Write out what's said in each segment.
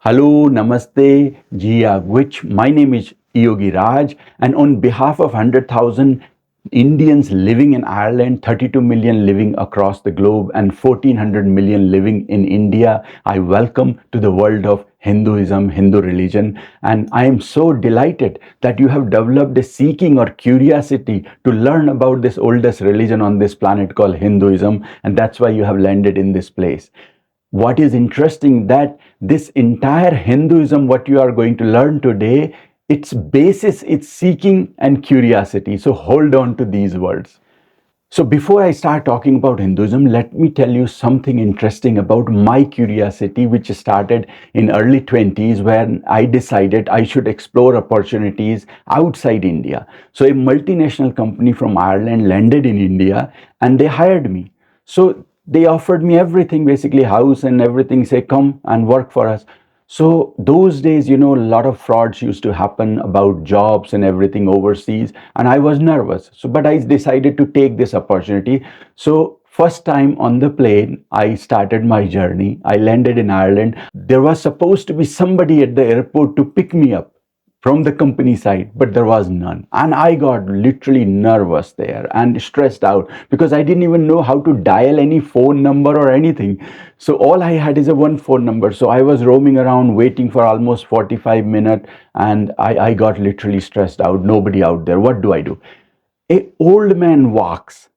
Hello, Namaste, Jia, which my name is eYogi Raj, and on behalf of 100,000 Indians living in Ireland, 32 million living across the globe, and 1400 million living in India, I welcome to the world of Hinduism, Hindu religion, and I am so delighted that you have developed a seeking or curiosity to learn about this oldest religion on this planet called Hinduism, and that's why you have landed in this place. What is interesting that this entire Hinduism, what you are going to learn today, its basis, it's seeking and curiosity. So hold on to these words. So before I start talking about Hinduism, let me tell you something interesting about my curiosity, which started in early 20s when I decided I should explore opportunities outside India. So a multinational company from Ireland landed in India and they hired me. So they offered me everything, basically house and everything, say come and work for us. So those days, a lot of frauds used to happen about jobs and everything overseas, and I was nervous. So, but I decided to take this opportunity. So first time on the plane, I started my journey. I landed in Ireland. There was supposed to be somebody at the airport to pick me up from the company side, but there was none. And I got literally nervous there and stressed out because I didn't even know how to dial any phone number or anything. So all I had is a one phone number. So I was roaming around waiting for almost 45 minutes and I got literally stressed out. Nobody out there. What do I do? A old man walks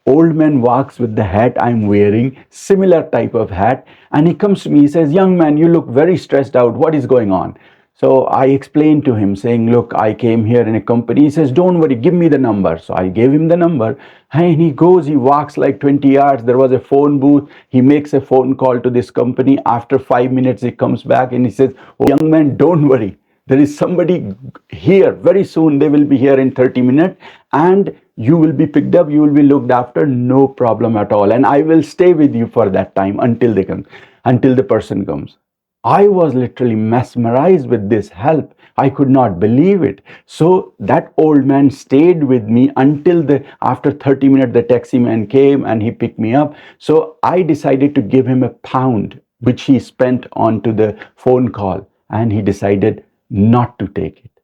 with the hat I'm wearing, similar type of hat, and he comes to me. He says, "Young man, you look very stressed out. What is going on?" So I explained to him, saying, "Look, I came here in a company." He says, "Don't worry, give me the number." So I gave him the number, and he goes, he walks like 20 yards. There was a phone booth. He makes a phone call to this company. After 5 minutes, he comes back and he says, "Oh, young man, don't worry. There is somebody here very soon. They will be here in 30 minutes and you will be picked up. You will be looked after. No problem at all. And I will stay with you for that time until they come, until the person comes." I was literally mesmerized with this help. I could not believe it. So that old man stayed with me until after 30 minutes, the taxi man came and he picked me up. So I decided to give him £1, which he spent onto the phone call, and he decided not to take it.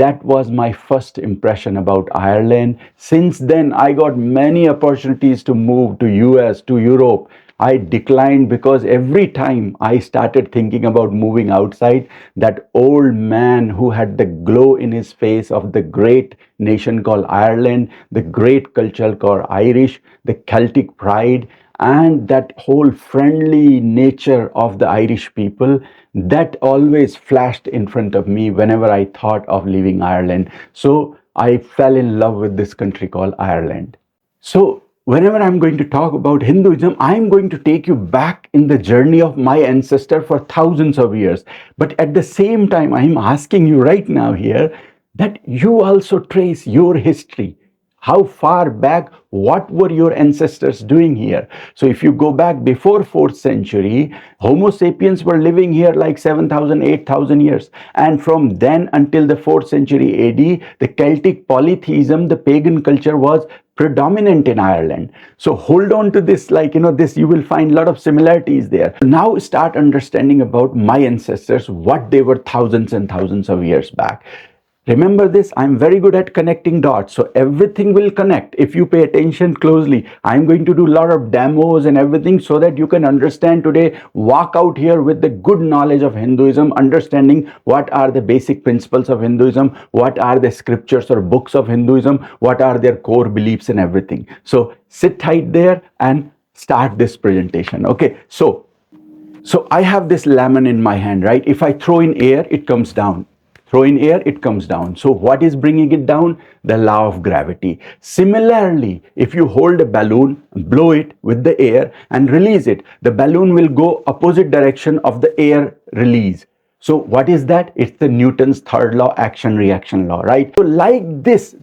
That was my first impression about Ireland. Since then, I got many opportunities to move to US, to Europe. I declined because every time I started thinking about moving outside, that old man who had the glow in his face of the great nation called Ireland, the great culture called Irish, the Celtic pride, and that whole friendly nature of the Irish people, that always flashed in front of me whenever I thought of leaving Ireland. So I fell in love with this country called Ireland. So whenever I'm going to talk about Hinduism, I'm going to take you back in the journey of my ancestor for thousands of years. But at the same time, I'm asking you right now here that you also trace your history. How far back, what were your ancestors doing here? So if you go back before 4th century, Homo sapiens were living here like 7,000, 8,000 years. And from then until the 4th century AD, the Celtic polytheism, the pagan culture was predominant in Ireland. So hold on to this, this, you will find a lot of similarities there. Now start understanding about my ancestors, what they were thousands and thousands of years back. Remember this, I'm very good at connecting dots, so everything will connect if you pay attention closely. I'm going to do a lot of demos and everything so that you can understand today, walk out here with the good knowledge of Hinduism, understanding what are the basic principles of Hinduism, what are the scriptures or books of Hinduism, what are their core beliefs and everything. So sit tight there and start this presentation. Okay, so I have this lemon in my hand, right? If I throw in air, it comes down. Throw in air, it comes down. So what is bringing it down? The law of gravity. Similarly, if you hold a balloon, blow it with the air and release it, the balloon will go opposite direction of the air release. So what is that? It's the Newton's third law, action-reaction law, right? So like this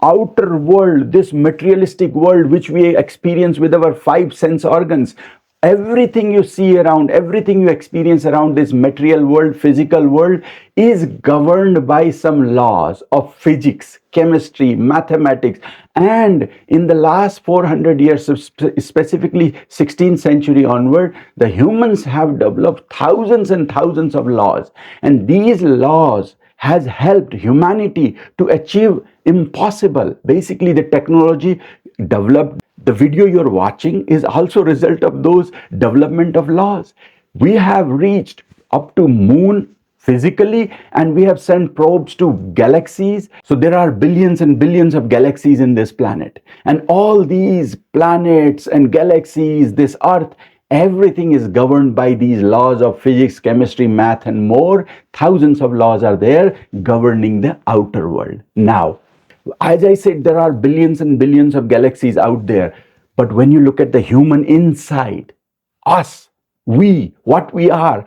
outer world, this materialistic world, which we experience with our 5 sense organs, Everything you see around, everything you experience around this material world, physical world, is governed by some laws of physics, chemistry, mathematics. And in the last 400 years, specifically 16th century onward, the humans have developed thousands and thousands of laws. And these laws has helped humanity to achieve impossible. Basically, the technology developed. The video you're watching is also a result of those development of laws. We have reached up to moon physically, and we have sent probes to galaxies. So there are billions and billions of galaxies in this planet, and all these planets and galaxies, this earth, everything is governed by these laws of physics, chemistry, math, and more. Thousands of laws are there governing the outer world. Now, as I said, there are billions and billions of galaxies out there. But when you look at the human inside, us, we, what we are,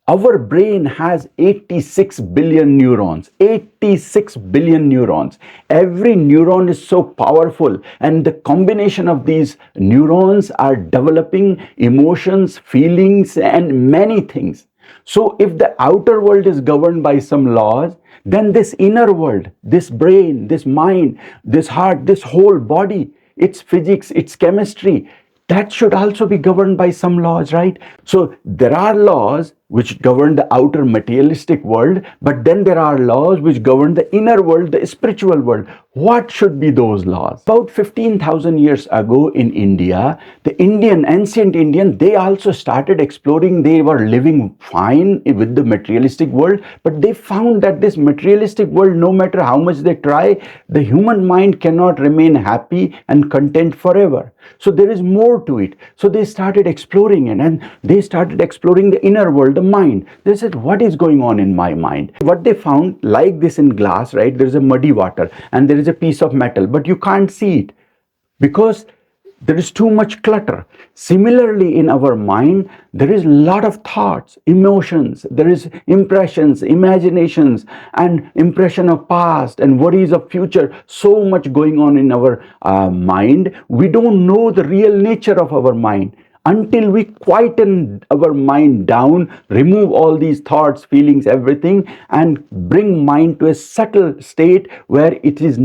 our brain has 86 billion neurons. 86 billion neurons. Every neuron is so powerful, and the combination of these neurons are developing emotions, feelings, and many things. So if the outer world is governed by some laws, then this inner world, this brain, this mind, this heart, this whole body, its physics, its chemistry, that should also be governed by some laws, right? So there are laws which govern the outer materialistic world, but then there are laws which govern the inner world, the spiritual world. What should be those laws? About 15,000 years ago in India, the ancient Indian, they also started exploring. They were living fine with the materialistic world, but they found that this materialistic world, no matter how much they try, the human mind cannot remain happy and content forever. So there is more to it. So they started exploring it, and they started exploring the inner world, the mind. They said, what is going on in my mind? What they found, like this in glass, right? There's a muddy water and there is a piece of metal, but you can't see it because there is too much clutter. Similarly, in our mind, there is a lot of thoughts, emotions, there is impressions, imaginations, and impression of past and worries of future. So much going on in our mind. We don't know the real nature of our mind until we quieten our mind down, remove all these thoughts, feelings, everything, and bring mind to a subtle state where it is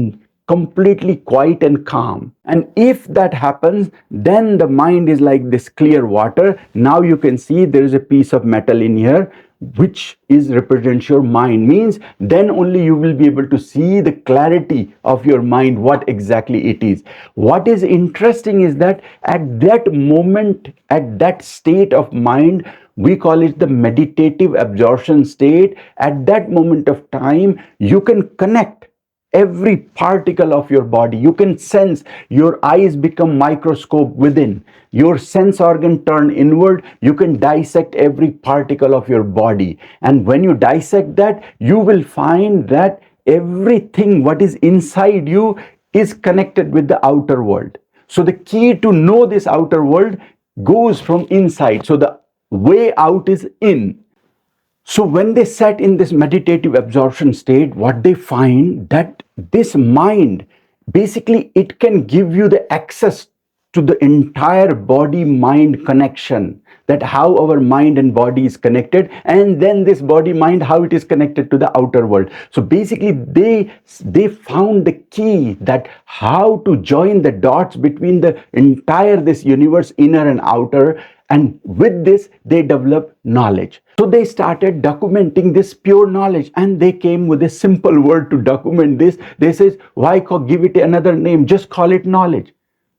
completely quiet and calm. And if that happens, then the mind is like this clear water. Now you can see there is a piece of metal in here, which represents your mind. Means then only you will be able to see the clarity of your mind, what exactly it is. What is interesting is that at that moment, at that state of mind, we call it the meditative absorption state. At that moment of time, you can connect every particle of your body. You can sense. Your eyes become microscope within. Your sense organ turn inward. You can dissect every particle of your body. And when you dissect that, you will find that everything what is inside you is connected with the outer world. So the key to know this outer world goes from inside. So the way out is in. So when they sat in this meditative absorption state, what they find that this mind, basically it can give you the access to the entire body-mind connection, that how our mind and body is connected, and then this body-mind, how it is connected to the outer world. So basically they found the key that how to join the dots between the entire this universe, inner and outer, and with this they developed knowledge. So they started documenting this pure knowledge, and they came with a simple word to document this. They says, why give it another name? Just call it knowledge.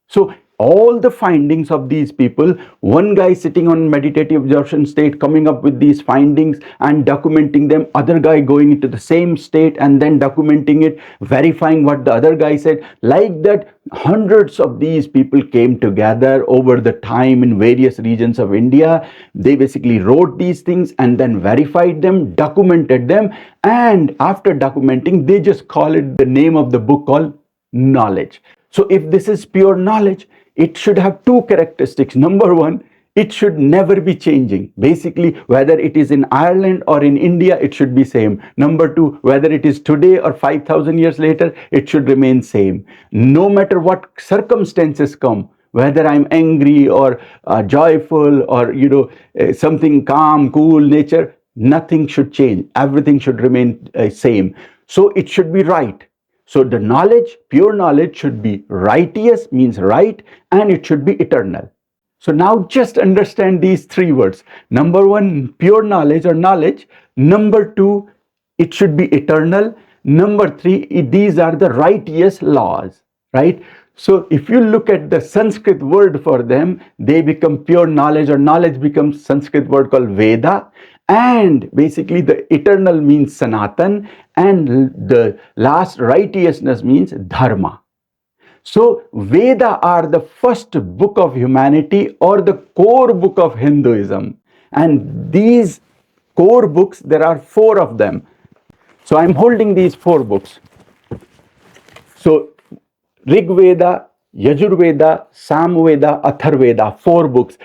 So all the findings of these people, one guy sitting on meditative absorption state, coming up with these findings and documenting them, other guy going into the same state and then documenting it, verifying what the other guy said. Like that, hundreds of these people came together over the time in various regions of India. They basically wrote these things and then verified them, documented them, and after documenting, they just call it the name of the book called knowledge. So if this is pure knowledge, it should have two characteristics. Number one, it should never be changing. Basically, whether it is in Ireland or in India, it should be same. Number two, whether it is today or 5,000 years later, it should remain same. No matter what circumstances come, whether I'm angry or joyful or, something calm, cool nature, nothing should change. Everything should remain same. So it should be right. So the knowledge, pure knowledge, should be righteous, means right, and it should be eternal. So now just understand these three words. Number one, pure knowledge or knowledge. Number two, it should be eternal. Number three, these are the righteous laws, right? So if you look at the Sanskrit word for them, they become pure knowledge, or knowledge becomes Sanskrit word called Veda. And basically the eternal means Sanatan, and the last righteousness means Dharma. So Veda are the first book of humanity, or the core book of Hinduism. And these core books, there are four of them. So I'm holding these four books. So Rig Veda, Yajurveda, Samveda, Atharveda, four books.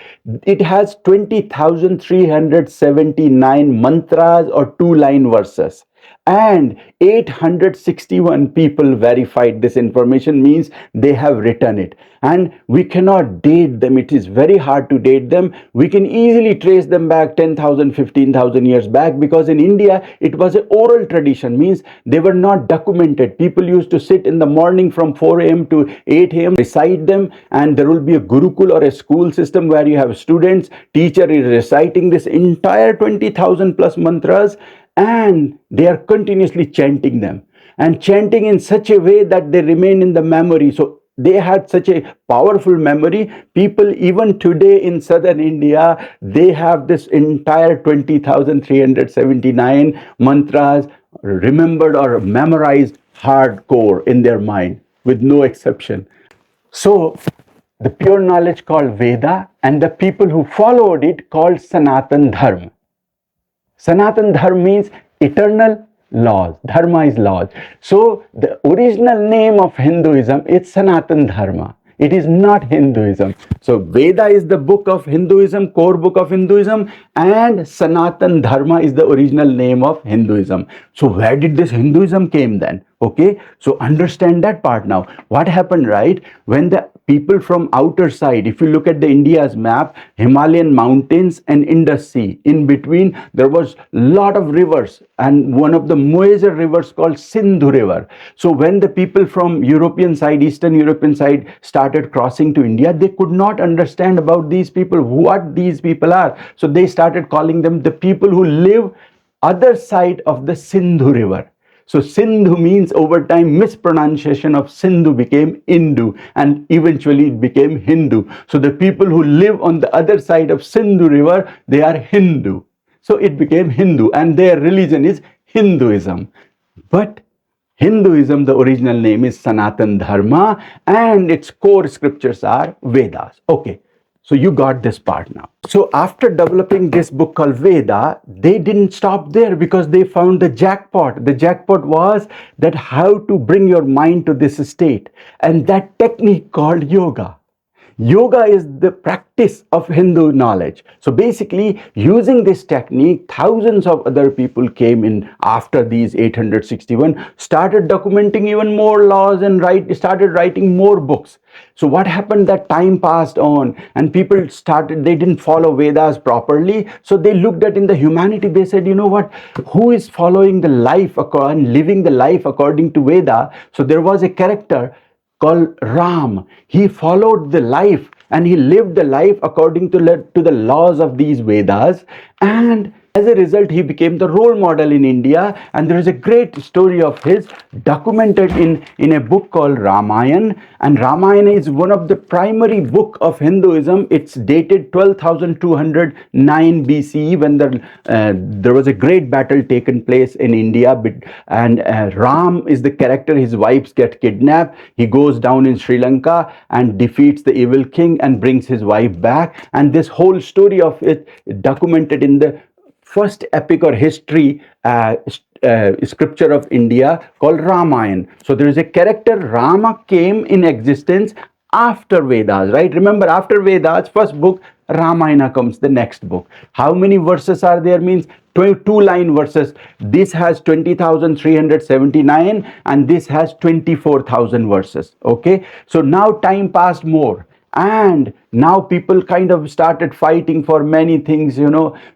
It has 20,379 mantras or two-line verses. And 861 people verified this information, means they have written it. And we cannot date them. It is very hard to date them. We can easily trace them back 10,000, 15,000 years back, because in India, it was an oral tradition, means they were not documented. People used to sit in the morning from 4 a.m. to 8 a.m., recite them, and there will be a gurukul or a school system where you have students, teacher is reciting this entire 20,000 plus mantras, and they are continuously chanting them, and chanting in such a way that they remain in the memory. So they had such a powerful memory. People even today in southern India, they have this entire 20,379 mantras remembered or memorized hardcore in their mind, with no exception. So the pure knowledge called Veda, and the people who followed it called Sanatan Dharma. Sanatan Dharma means eternal laws. Dharma is laws. So the original name of Hinduism is Sanatan Dharma. It is not Hinduism. So Veda is the book of Hinduism, core book of Hinduism, and Sanatan Dharma is the original name of Hinduism. So where did this Hinduism came then? Okay, so understand that part now. What happened, right? When the people from outer side, if you look at the India's map, Himalayan mountains and Indus Sea, in between there was lot of rivers, and one of the major rivers called Sindhu River. So when the people from European side, Eastern European side, started crossing to India, they could not understand about these people, what these people are. So they started calling them the people who live other side of the Sindhu River. So Sindhu means, over time, mispronunciation of Sindhu became Indu, and eventually it became Hindu. So the people who live on the other side of Sindhu River, they are Hindu. So it became Hindu, and their religion is Hinduism. But Hinduism, the original name is Sanatan Dharma, and its core scriptures are Vedas. Okay. So you got this part now. So after developing this book called Veda, they didn't stop there, because they found the jackpot. The jackpot was that how to bring your mind to this state, and that technique called yoga. Yoga is the practice of Hindu knowledge. So basically, using this technique, thousands of other people came in after these 861, started documenting even more laws, and started writing more books. So what happened, that time passed on, and people they didn't follow Vedas properly. So they looked at in the humanity, they said, you know what, who is following the life and living the life according to Veda? So there was a character called Ram. He followed the life, and he lived the life according to the laws of these Vedas, and as a result, he became the role model in India. And there is a great story of his documented in a book called Ramayana. And Ramayana is one of the primary book of Hinduism. It's dated 12,209 BCE, when there was a great battle taken place in India. And Ram is the character. His wives get kidnapped. He goes down in Sri Lanka and defeats the evil king and brings his wife back. And this whole story of it documented in the first epic or history scripture of India called Ramayana. So there is a character, Rama came in existence after Vedas, right? Remember, after Vedas, first book, Ramayana comes, the next book. How many verses are there? Means two-line verses. This has 20,379 and this has 24,000 verses. Okay, so now time passed more, and now people kind of started fighting for many things,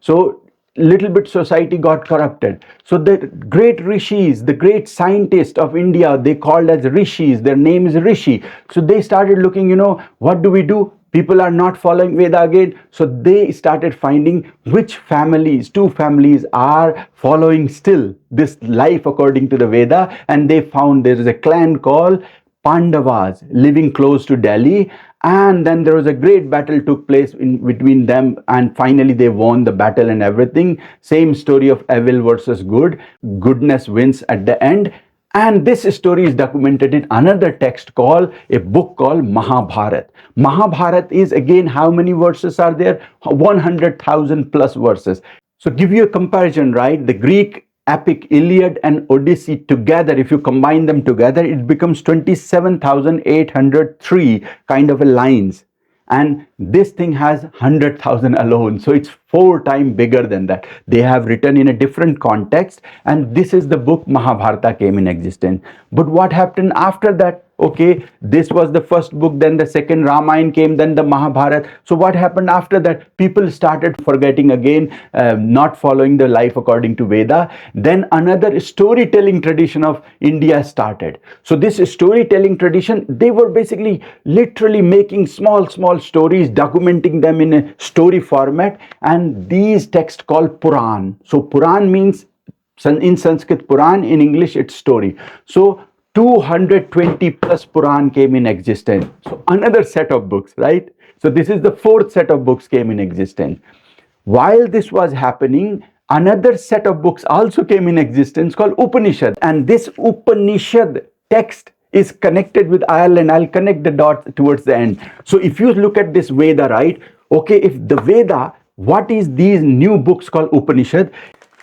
so little bit society got corrupted. So the great rishis, the great scientists of India, they called as rishis, their name is Rishi. So they started looking, what do we do? People are not following Veda again. So they started finding which families, two families, are following still this life according to the Veda. And they found there is a clan called Pandavas living close to Delhi, and then there was a great battle took place in between them, and finally they won the battle and everything. Same story of evil versus good. Goodness wins at the end. And this story is documented in another text called a book called Mahabharat. Mahabharat is again, how many verses are there? 100,000 plus verses. So give you a comparison, right? The Greek epic Iliad and Odyssey together, if you combine them together, it becomes 27,803 kind of a lines. And this thing has 100,000 alone. So it's 4 times bigger than that. They have written in a different context. And this is the book Mahabharata came in existence. But what happened after that? Okay, this was the first book, then the second Ramayana came, then the Mahabharata. So what happened after that? People started forgetting again, not following the life according to Veda. Then another storytelling tradition of India started. So this storytelling tradition, they were basically literally making small stories, documenting them in a story format, and these texts called Puran. So Puran means, in Sanskrit Puran, in English it's story. So 220 plus Puran came in existence. So another set of books, right? So this is the 4th set of books came in existence. While this was happening, another set of books also came in existence called Upanishad. And this Upanishad text is connected with Ireland. I'll connect the dots towards the end. So if you look at this Veda, right? Okay, if the Veda, what is these new books called Upanishad?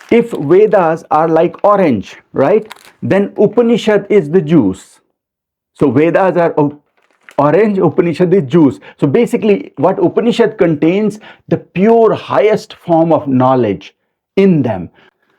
If Vedas are like orange, right? Then Upanishad is the juice. So Vedas are orange, Upanishad is juice. So basically what Upanishad contains, the pure highest form of knowledge in them.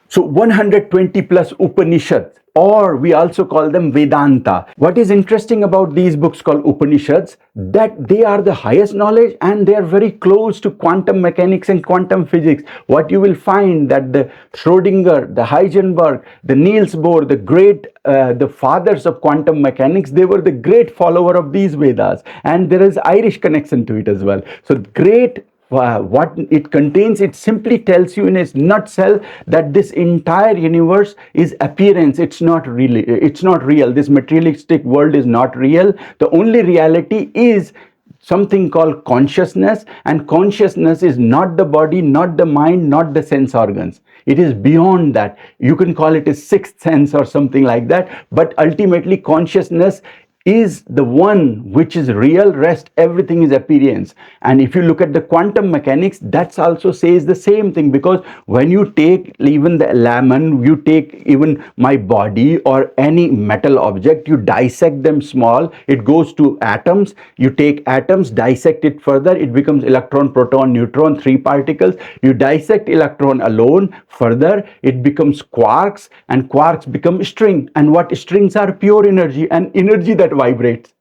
So 120 plus Upanishads, or we also call them Vedanta. What is interesting about these books called Upanishads, that they are the highest knowledge and they are very close to quantum mechanics and quantum physics. What you will find that the Schrodinger, the Heisenberg, the Niels Bohr, the fathers of quantum mechanics, they were the great follower of these Vedas, and there is Irish connection to it as well. So great. What it contains, it simply tells you in a nutshell that this entire universe is appearance. It's not really, it's not real. This materialistic world is not real. The only reality is something called consciousness, and consciousness is not the body, not the mind, not the sense organs. It is beyond that. You can call it a sixth sense or something like that, but ultimately consciousness is the one which is real. Rest everything is appearance. And if you look at the quantum mechanics, that also says the same thing, because when you take even the lemon, you take even my body or any metal object, you dissect them small, it goes to atoms. You take atoms, dissect it further, it becomes electron, proton, neutron, 3 particles. You dissect electron alone further, it becomes quarks, and quarks become string. And what strings are? Pure energy, and energy that vibrates.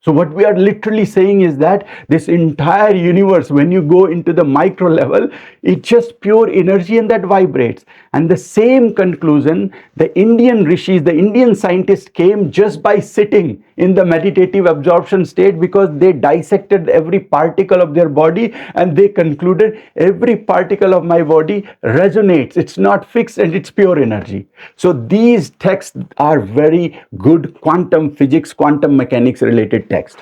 So what we are literally saying is that this entire universe, when you go into the micro level, it's just pure energy and that vibrates. And the same conclusion, the Indian rishis, the Indian scientists came just by sitting in the meditative absorption state, because they dissected every particle of their body and they concluded every particle of my body resonates. It's not fixed and it's pure energy. So these texts are very good quantum physics, quantum mechanics related text.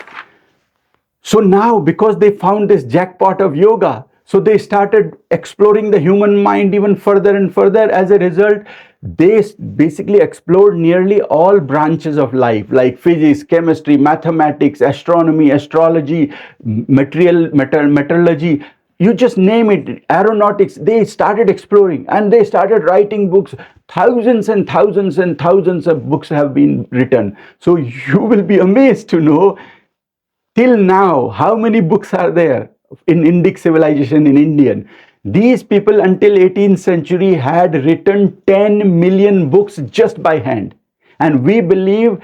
So now, because they found this jackpot of yoga, so they started exploring the human mind even further and further. As a result, they basically explored nearly all branches of life, like physics, chemistry, mathematics, astronomy, astrology, metallurgy. You just name it, aeronautics. They started exploring and they started writing books. Thousands and thousands and thousands of books have been written. So you will be amazed to know, till now, how many books are there in Indic civilization, in Indian? These people until 18th century had written 10 million books just by hand. And we believe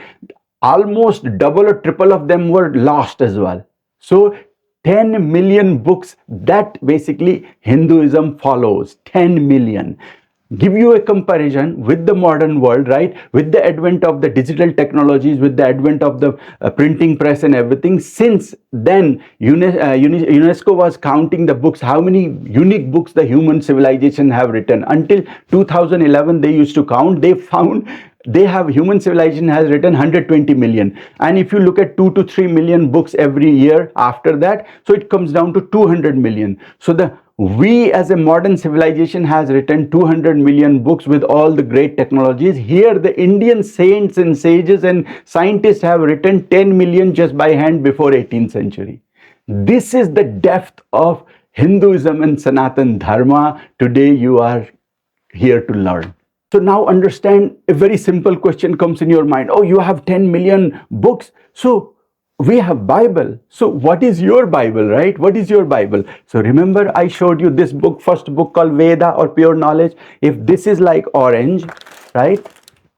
almost double or triple of them were lost as well. So 10 million books that basically Hinduism follows. 10 million. Give you a comparison with the modern world, right? With the advent of the digital technologies, with the advent of the printing press and everything, since then UNESCO was counting the books, how many unique books the human civilization have written. Until 2011 they used to count. They found human civilization has written 120 million, and if you look at 2 to 3 million books every year after that, so it comes down to 200 million. So we as a modern civilization has written 200 million books with all the great technologies. Here the Indian saints and sages and scientists have written 10 million just by hand before 18th century. This is the depth of Hinduism and Sanatan Dharma. Today you are here to learn. So now understand, a very simple question comes in your mind. Oh, you have 10 million books. So we have Bible. So what is your Bible, right? What is your Bible? So remember I showed you this book, first book called Veda or Pure Knowledge. If this is like orange, right?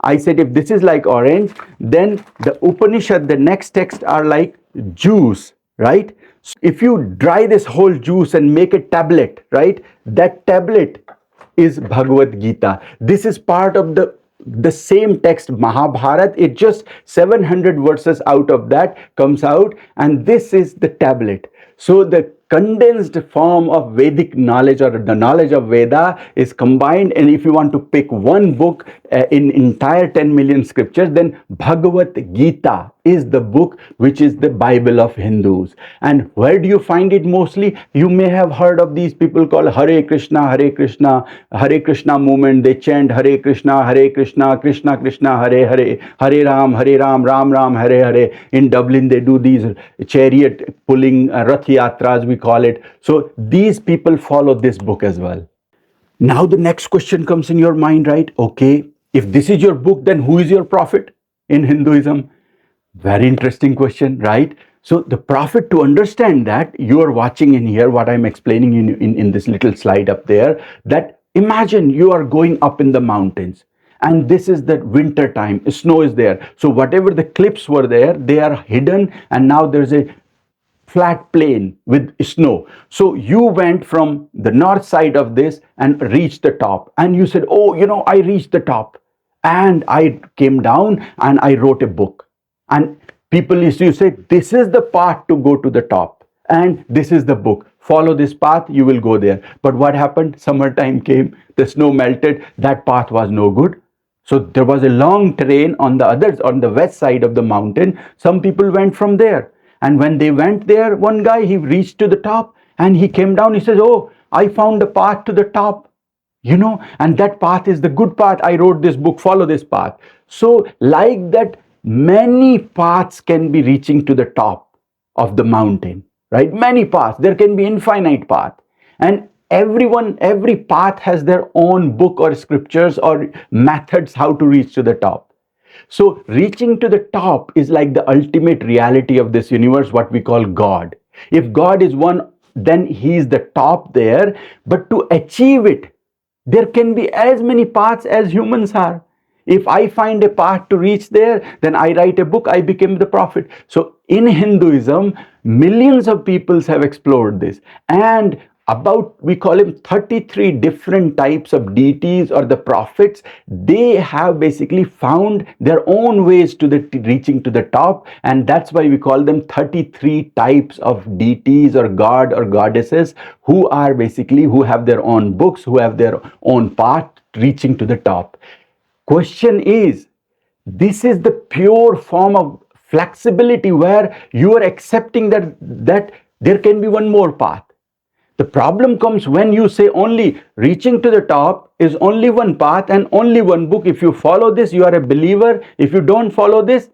I said if this is like orange, then the Upanishad, the next text are like juice, right? So if you dry this whole juice and make a tablet, right? That tablet is Bhagavad Gita. This is part of the same text, Mahabharata. It just 700 verses out of that comes out, and this is the tablet. So the condensed form of Vedic knowledge, or the knowledge of Veda, is combined. And if you want to pick one book in entire 10 million scriptures, then Bhagavad Gita is the book which is the Bible of Hindus. And where do you find it mostly? You may have heard of these people called Hare Krishna, Hare Krishna, Hare Krishna movement. They chant Hare Krishna, Krishna Krishna, Hare Hare, Hare Ram, Ram Ram, Hare Hare. In Dublin, they do these chariot pulling Rath Yatras, we call it. So these people follow this book as well. Now the next question comes in your mind, right? Okay, if this is your book, then who is your prophet in Hinduism? Very interesting question, right? So the prophet, to understand that, you are watching in here what I'm explaining in this little slide up there, that imagine you are going up in the mountains, and this is the winter time, snow is there. So whatever the cliffs were there, they are hidden, and now there's a flat plain with snow. So you went from the north side of this and reached the top, and you said, oh, I reached the top, and I came down and I wrote a book. And people used to say, this is the path to go to the top, and this is the book. Follow this path, you will go there. But what happened? Summertime came, the snow melted, that path was no good. So there was a long terrain on the west side of the mountain. Some people went from there. And when they went there, one guy, he reached to the top, and he came down. He says, oh, I found the path to the top, and that path is the good path. I wrote this book, follow this path. So like that, many paths can be reaching to the top of the mountain, right? Many paths. There can be infinite path. And every path has their own book or scriptures or methods how to reach to the top. So reaching to the top is like the ultimate reality of this universe, what we call God. If God is one, then he is the top there. But to achieve it, there can be as many paths as humans are. If I find a path to reach there, then I write a book, I became the prophet. So in Hinduism, millions of peoples have explored this. And we call him 33 different types of deities or the prophets. They have basically found their own ways to reaching to the top. And that's why we call them 33 types of deities or god or goddesses who have their own books, who have their own path reaching to the top. Question is, this is the pure form of flexibility where you are accepting that there can be one more path. The problem comes when you say only reaching to the top is only one path and only one book. If you follow this, you are a believer. If you don't follow this,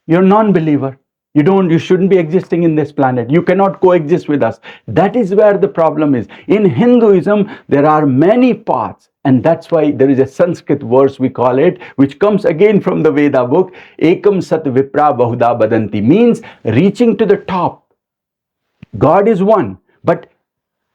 you're a non-believer. You shouldn't be existing in this planet. You cannot coexist with us. That is where the problem is. In Hinduism, there are many paths. And that's why there is a Sanskrit verse, we call it, which comes again from the Veda book. Ekam sat vipra bahuda badanti, means reaching to the top. God is one. But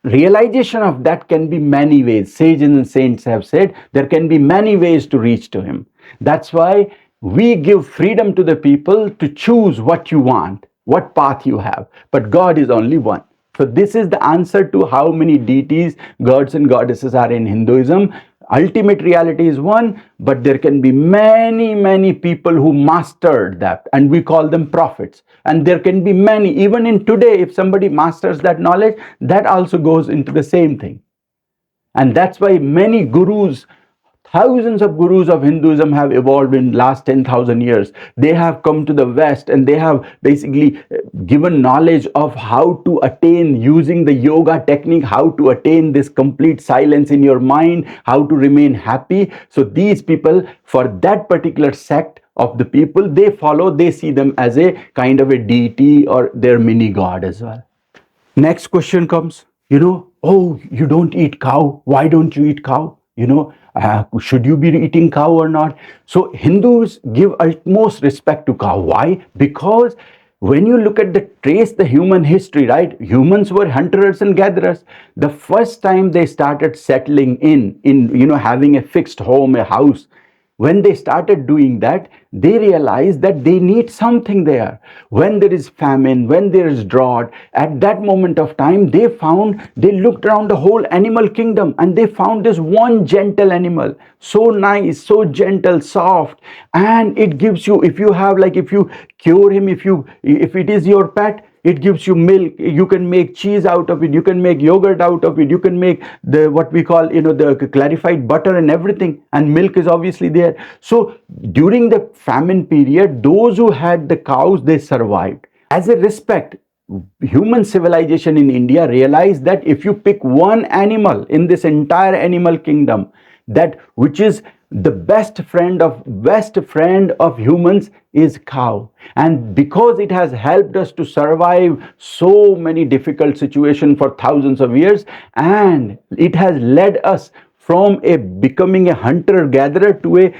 realization of that can be many ways. Sages and saints have said there can be many ways to reach to him. That's why we give freedom to the people to choose what you want. what path you have. But God is only one. So this is the answer to how many deities, gods and goddesses are in Hinduism. Ultimate reality is one, but there can be many, many people who mastered that, and we call them prophets. And there can be many, even in today, if somebody masters that knowledge, that also goes into the same thing. And that's why many gurus, thousands of gurus of Hinduism have evolved in last 10,000 years. They have come to the West and they have basically given knowledge of how to attain, using the yoga technique, how to attain this complete silence in your mind, how to remain happy. So these people, for that particular sect of the people they follow, they see them as a kind of a deity or their mini god as well. Next question comes, oh, you don't eat cow. Why don't you eat cow? Should you be eating cow or not? So Hindus give utmost respect to cow. Why? Because when you look at the human history, right? Humans were hunters and gatherers. The first time they started settling in having a fixed home, a house, when they started doing that, they realized that they need something there. When there is famine, when there is drought, at that moment of time, they looked around the whole animal kingdom and they found this one gentle animal, so nice, so gentle, soft, and it gives you, if you cure him, if it is your pet, it gives you milk. You can make cheese out of it. You can make yogurt out of it. You can make what we call, the clarified butter and everything. And milk is obviously there. So during the famine period, those who had the cows, they survived. As a respect, human civilization in India realized that if you pick one animal in this entire animal kingdom, that which is the best friend of humans is cow. And because it has helped us to survive so many difficult situations for thousands of years, and it has led us from becoming a hunter gatherer to a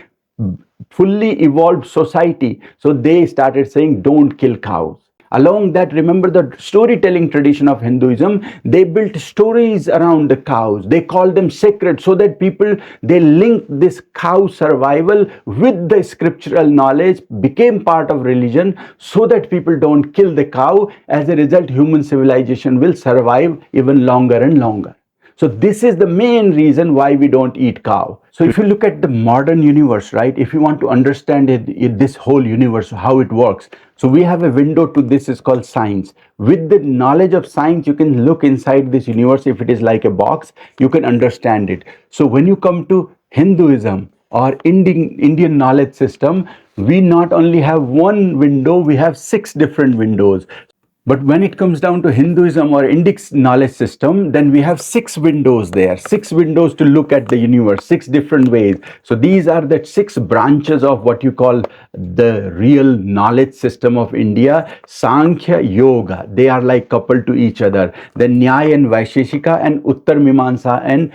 fully evolved society. So they started saying, don't kill cows. Along that, remember the storytelling tradition of Hinduism, they built stories around the cows. They called them sacred, so that people, they linked this cow survival with the scriptural knowledge, became part of religion, so that people don't kill the cow. As a result, human civilization will survive even longer and longer. So this is the main reason why we don't eat cow. So if you look at the modern universe, right, if you want to understand this whole universe, how it works, so we have a window to this, is called science. With the knowledge of science, you can look inside this universe. If it is like a box, you can understand it. So when you come to Hinduism or Indian knowledge system, we not only have one window, we have 6 different windows. But when it comes down to Hinduism or Indic knowledge system, then we have 6 windows there, 6 windows to look at the universe, 6 different ways. So these are the 6 branches of what you call the real knowledge system of India. Sankhya, Yoga, they are like coupled to each other. Then Nyaya and Vaisheshika and Uttar Mimamsa and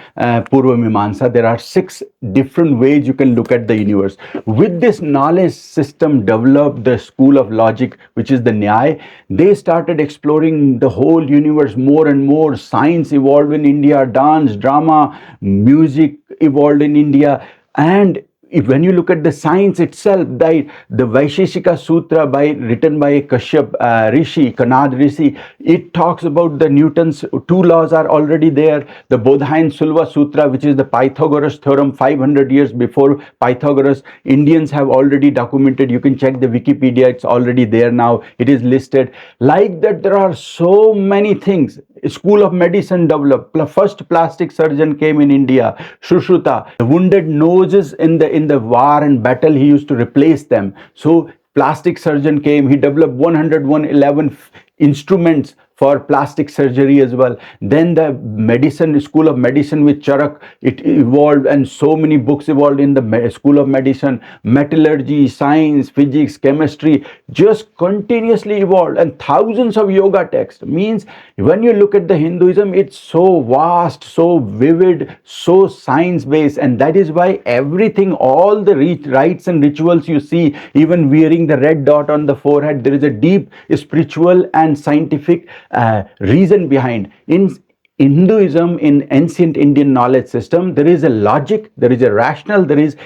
Purva Mimamsa. There are 6 different ways you can look at the universe. With this knowledge system developed the school of logic, which is the Nyaya. They started exploring the whole universe more and more. Science evolved in India, dance, drama, music evolved in India. And when you look at the science itself, the Vaisheshika Sutra written by Kashyap Rishi, Kanad Rishi, it talks about the Newton's 2 laws are already there. The Bodhayan Sulva Sutra, which is the Pythagoras theorem 500 years before Pythagoras, Indians have already documented. You can check the Wikipedia, it's already there now. It is listed. Like that, there are so many things. School of medicine developed. First plastic surgeon came in India, Shushruta. The wounded noses in the war and battle, he used to replace them. So plastic surgeon came. He developed 111 instruments for plastic surgery as well. Then the school of medicine with Charak, it evolved, and so many books evolved in the school of medicine. Metallurgy, science, physics, chemistry just continuously evolved, and thousands of yoga texts. Means when you look at the Hinduism, it's so vast, so vivid, so science based, and that is why everything, all the rites and rituals you see, even wearing the red dot on the forehead, there is a deep spiritual and scientific reason behind. In Hinduism, in ancient Indian knowledge system, there is a logic, there is a rational, there is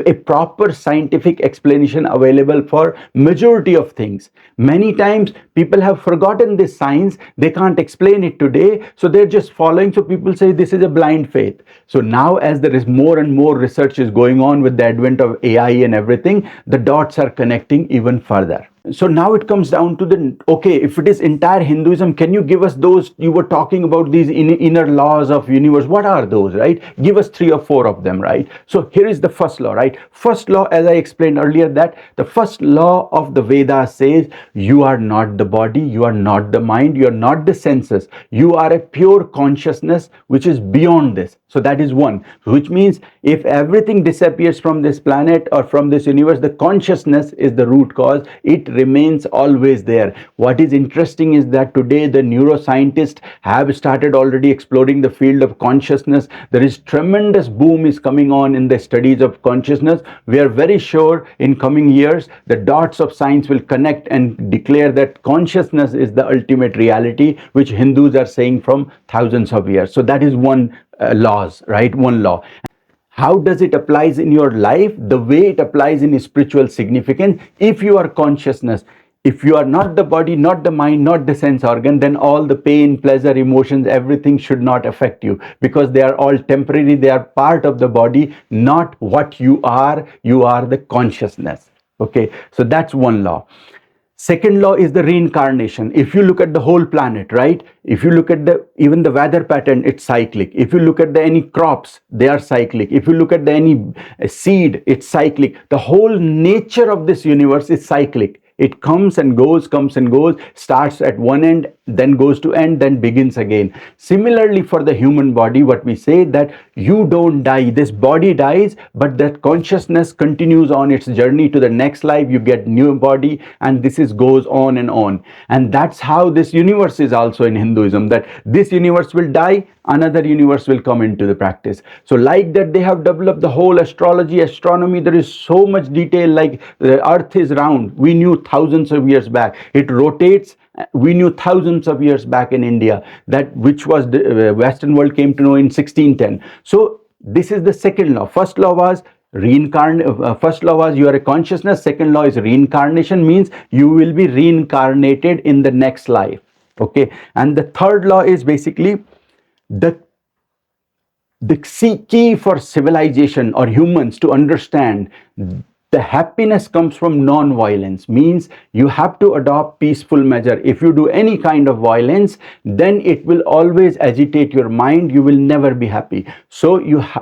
a proper scientific explanation available for majority of things. Many times people have forgotten this science, they can't explain it today, so they're just following. So people say this is a blind faith. So now, as there is more and more research is going on with the advent of AI and everything, the dots are connecting even further. So now it comes down to the, okay, if it is entire Hinduism, can you give us those, you were talking about these inner laws of universe, what are those, right? Give us 3 or 4 of them, right? So here is the first law, right? First law, as I explained earlier, that the first law of the Vedas says, you are not the body, you are not the mind, you are not the senses, you are a pure consciousness which is beyond this. So that is one, which means if everything disappears from this planet or from this universe, the consciousness is the root cause. It remains always there. What is interesting is that today the neuroscientists have started already exploring the field of consciousness. There is tremendous boom is coming on in the studies of consciousness. We are very sure in coming years the dots of science will connect and declare that consciousness is the ultimate reality, which Hindus are saying from thousands of years. So that is one laws, right? One law. How does it applies in your life? The way it applies in spiritual significance. If you are consciousness, if you are not the body, not the mind, not the sense organ, then all the pain, pleasure, emotions, everything should not affect you, because they are all temporary. They are part of the body, not what you are. You are the consciousness. Okay, so that's one law. Second law is the reincarnation. If you look at the whole planet, right? If you look at the even the weather pattern, it's cyclic. If you look at the any crops, they are cyclic. If you look at the any seed, it's cyclic. The whole nature of this universe is cyclic. It comes and goes, starts at one end, then goes to end, then begins again. Similarly, for the human body, what we say that you don't die. This body dies, but that consciousness continues on its journey to the next life. You get new body, and this is goes on and on. And that's how this universe is also in Hinduism, that this universe will die, another universe will come into the practice. So like that, they have developed the whole astrology, astronomy. There is so much detail, like the earth is round. We knew thousands of years back. It rotates. We knew thousands of years back in India, that which was the Western world came to know in 1610. So this is the second law. First law was first law was you are a consciousness. Second law is reincarnation, means you will be reincarnated in the next life. Okay, and the third law is basically the key for civilization or humans to understand the happiness comes from non-violence, means you have to adopt peaceful measure. If you do any kind of violence, then it will always agitate your mind. You will never be happy. So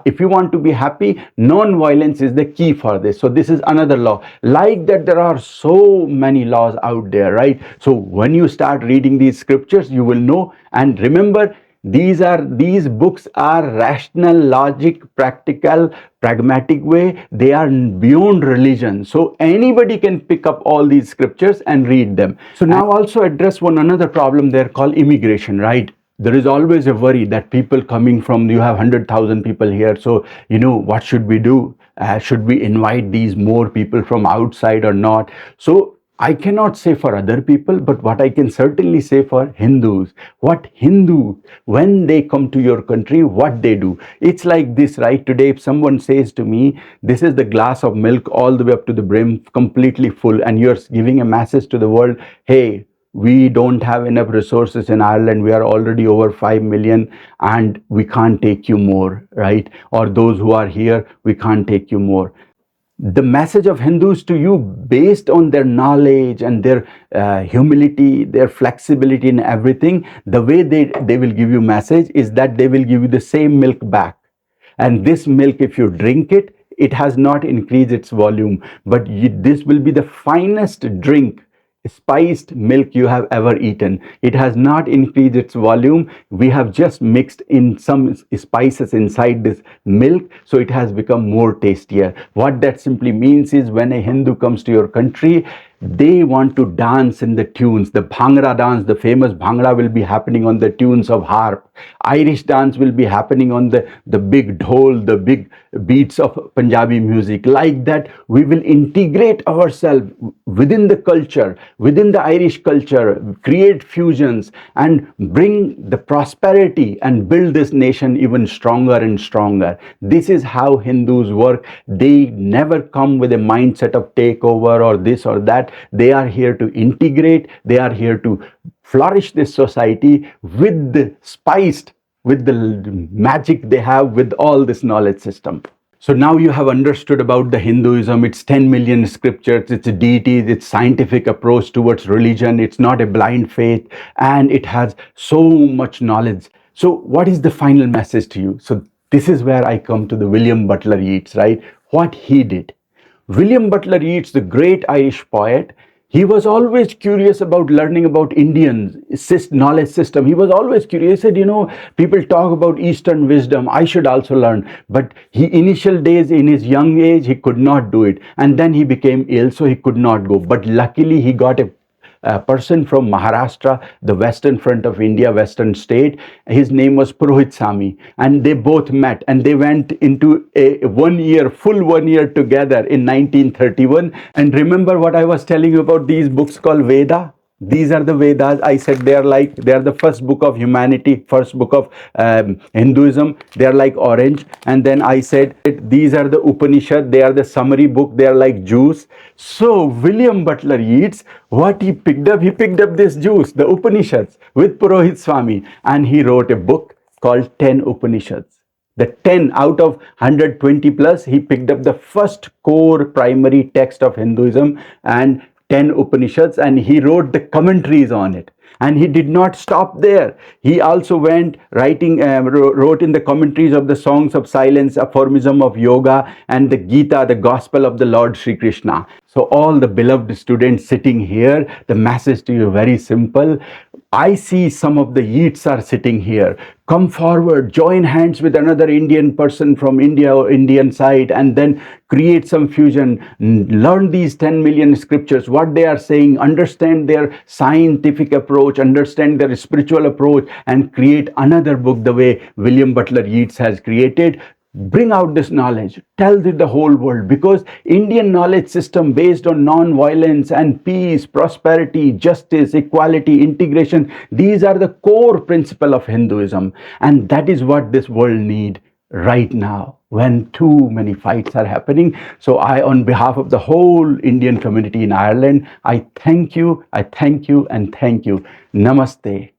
if you want to be happy, non-violence is the key for this. So this is another law. Like that, there are so many laws out there, right? So when you start reading these scriptures, you will know. And remember, these books are rational, logic, practical, pragmatic way. They are beyond religion. So anybody can pick up all these scriptures and read them. So now also address one another problem there called immigration, right? There is always a worry that people coming from, you have 100,000 people here. So, what should we do? Should we invite these more people from outside or not? So I cannot say for other people, but what I can certainly say for Hindus. What Hindu, when they come to your country, what they do? It's like this, right? Today, if someone says to me, this is the glass of milk all the way up to the brim, completely full, and you're giving a message to the world, hey, we don't have enough resources in Ireland. We are already over 5 million and we can't take you more, right? Or those who are here, we can't take you more. The message of Hindus to you, based on their knowledge and their humility, their flexibility in everything, the way they will give you message is that they will give you the same milk back. And this milk, if you drink it, it has not increased its volume, but this will be the finest drink, spiced milk you have ever eaten. It has not increased its volume. We have just mixed in some spices inside this milk, so it has become more tastier. What that simply means is, when a Hindu comes to your country, They want to dance in the tunes. The Bhangra dance, the famous Bhangra, will be happening on the tunes of harp. Irish dance will be happening on the big dhol, the big beats of Punjabi music. Like that, we will integrate ourselves within the culture, within the Irish culture, create fusions, and bring the prosperity and build this nation even stronger and stronger. This is how Hindus work. They never come with a mindset of takeover or this or that. They are here to integrate. They are here to flourish this society with the spiced with the magic they have with all this knowledge system. So now you have understood about the Hinduism, its 10 million scriptures, its deities, its scientific approach towards religion. It's not a blind faith, and it has so much knowledge. So what is the final message to you? So this is where I come to the William Butler Yeats, right? What he did. William Butler Yeats, the great Irish poet, he was always curious about learning about Indian knowledge system. He was always curious. He said, people talk about Eastern wisdom. I should also learn. But initial days in his young age, he could not do it. And then he became ill, so he could not go. But luckily, he got a person from Maharashtra, the western front of India, western state. His name was Purohit Sami, and they both met, and they went into a full 1 year together in 1931. And remember what I was telling you about these books called Veda? These are the Vedas. I said they are the first book of humanity, first book of Hinduism. They are like orange. And then I said these are the Upanishad. They are the summary book. They are like juice. So William Butler Yeats, what he picked up this juice, the Upanishads, with Purohit Swami, and he wrote a book called 10 Upanishads. The 10 out of 120 plus, he picked up the first core primary text of Hinduism and 10 Upanishads, and he wrote the commentaries on it. And he did not stop there. He also went wrote in the commentaries of the Songs of Silence, Aphorism of Yoga, and the Gita, the Gospel of the Lord Sri Krishna. So all the beloved students sitting here, the message to you is very simple. I see some of the Yeats are sitting here. Come forward, join hands with another Indian person from India or Indian side, and then create some fusion. Learn these 10 million scriptures, what they are saying, understand their scientific approach, understand their spiritual approach, and create another book the way William Butler Yeats has created. Bring out this knowledge, tell the whole world, because Indian knowledge system based on non-violence and peace, prosperity, justice, equality, integration, these are the core principle of Hinduism, and that is what this world need right now when too many fights are happening. So I, on behalf of the whole Indian community in Ireland, I thank you, and thank you. Namaste.